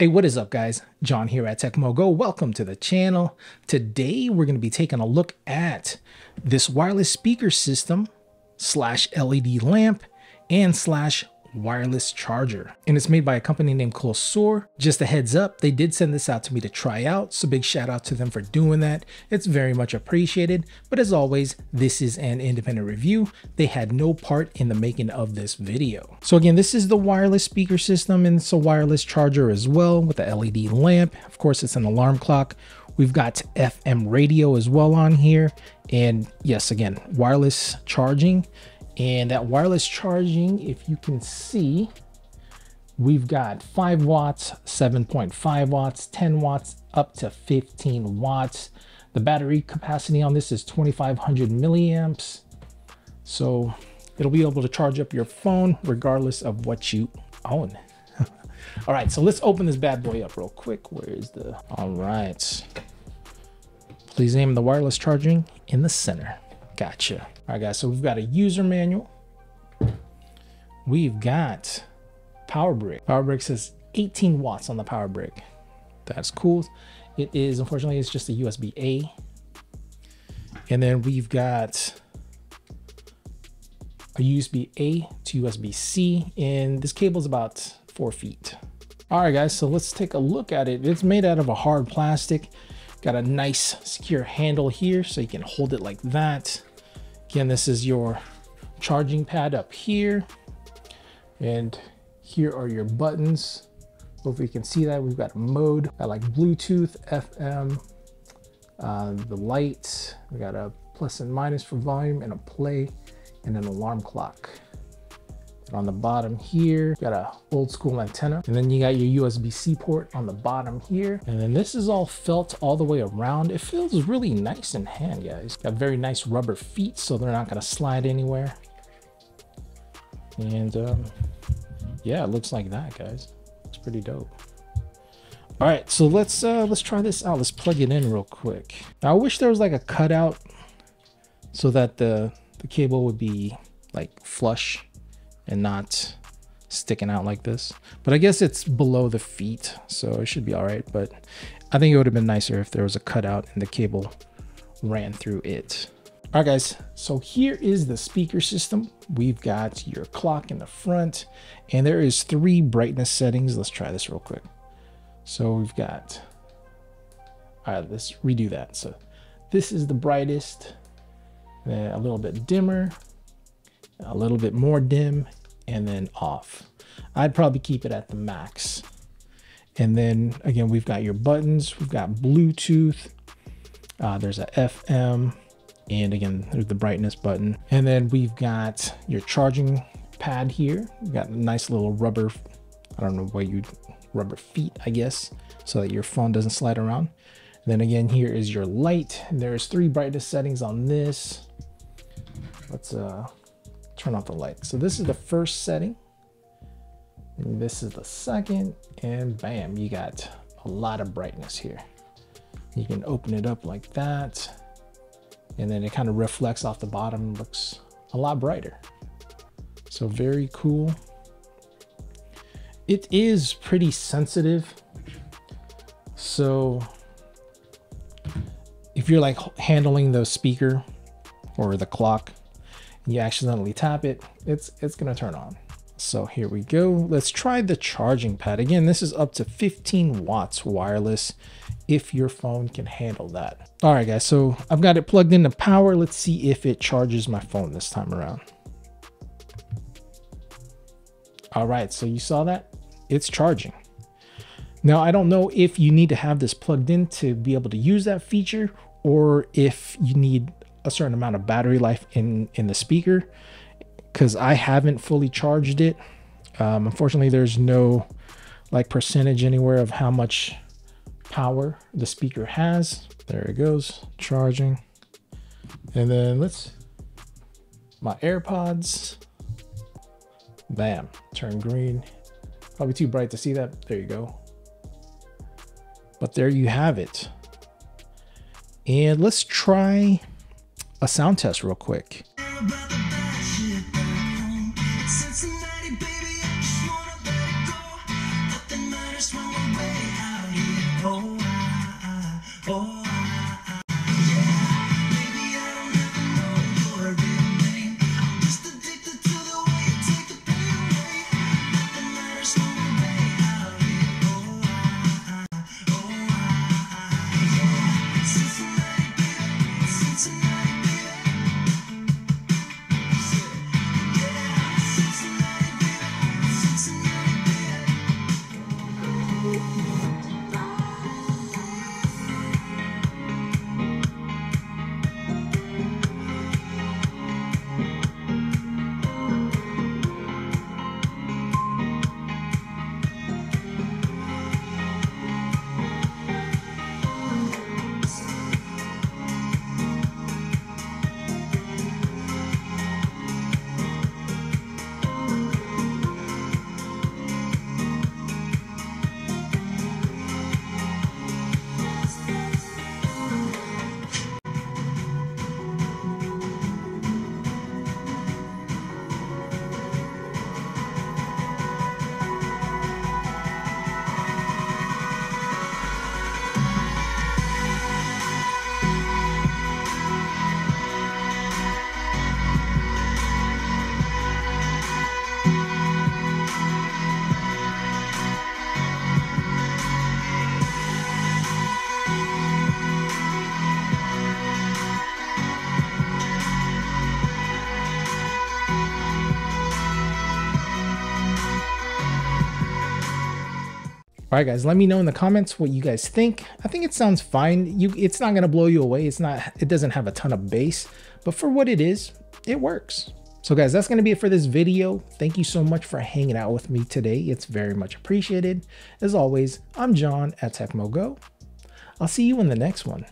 Hey, what is up guys? John here at TEMU. Welcome to the channel. Today we're going to be taking a look at this wireless speaker system slash LED lamp and slash wireless charger. And it's made by a company named Colsur. Just a heads up, they did send this out to me to try out. So big shout out to them for doing that. It's very much appreciated. But as always, this is an independent review. They had no part in the making of this video. So again, this is the wireless speaker system and it's a wireless charger as well with the LED lamp. Of course, it's an alarm clock. We've got FM radio as well on here. And yes, again, wireless charging. And that wireless charging, if you can see, we've got 5 watts, 7.5 watts, 10 watts, up to 15 watts. The battery capacity on this is 2,500 milliamps. So it'll be able to charge up your phone regardless of what you own. All right, so let's open this bad boy up real quick. Where is the, all right. Please aim the wireless charging in the center. Gotcha. All right, guys, so we've got a user manual. We've got power brick. Power brick says 18 watts on the power brick. That's cool. It is, unfortunately, it's just a USB-A. And then we've got a USB-A to USB-C, and this cable is about 4 feet. All right, guys, so let's take a look at it. It's made out of a hard plastic. Got a nice secure handle here, so you can hold it like that. Again, this is your charging pad up here. And here are your buttons. Hopefully you can see that. We've got a mode, got like Bluetooth, FM, the lights. We got a plus and minus for volume and a play and an alarm clock. And on the bottom here, got a old school antenna. And then you got your USB-C port on the bottom here. And then this is all felt all the way around. It feels really nice in hand, guys. Got very nice rubber feet, so they're not gonna slide anywhere. And yeah, it looks like that, guys. It's pretty dope. All right, so let's try this out. Let's plug it in real quick. Now, I wish there was like a cutout so that the cable would be like flush and not sticking out like this. But I guess it's below the feet, so it should be all right. But I think it would have been nicer if there was a cutout and the cable ran through it. All right, guys, so here is the speaker system. We've got your clock in the front, and there is 3 brightness settings. Let's try this real quick. So we've got, all right, let's redo that. So this is the brightest, then a little bit dimmer, a little bit more dim, and then off. I'd probably keep it at the max. And then again, we've got your buttons. We've got Bluetooth. There's a FM, and again, there's the brightness button. And then we've got your charging pad here. We've got a nice little rubber, I don't know why you'd rubber feet, I guess, so that your phone doesn't slide around. And then again, here is your light. There's 3 brightness settings on this. Let's turn off the light. So this is the first setting, and this is the second, and bam, you got a lot of brightness here. You can open it up like that, and then it kind of reflects off the bottom, looks a lot brighter. So very cool. It is pretty sensitive, so if you're like handling the speaker or the clock, you accidentally tap it, it's gonna turn on. So here we go. Let's try the charging pad. Again, this is up to 15 watts wireless if your phone can handle that. All right, guys, so I've got it plugged into power. Let's see if it charges my phone this time around. All right, so you saw that? It's charging. Now, I don't know if you need to have this plugged in to be able to use that feature, or if you need a certain amount of battery life in the speaker, because I haven't fully charged it. Unfortunately, there's no like percentage anywhere of how much power the speaker has. There it goes, charging. And then my AirPods, bam, turn green. Probably too bright to see that. There you go. But there you have it. And let's try a sound test real quick. Cincinnati, baby, I just wanna let it go. Nothing matters when we're All right, guys, let me know in the comments what you guys think. I think it sounds fine. It's not gonna blow you away. It doesn't have a ton of bass, but for what it is, it works. So guys, that's gonna be it for this video. Thank you so much for hanging out with me today. It's very much appreciated. As always, I'm John at TEMU. I'll see you in the next one.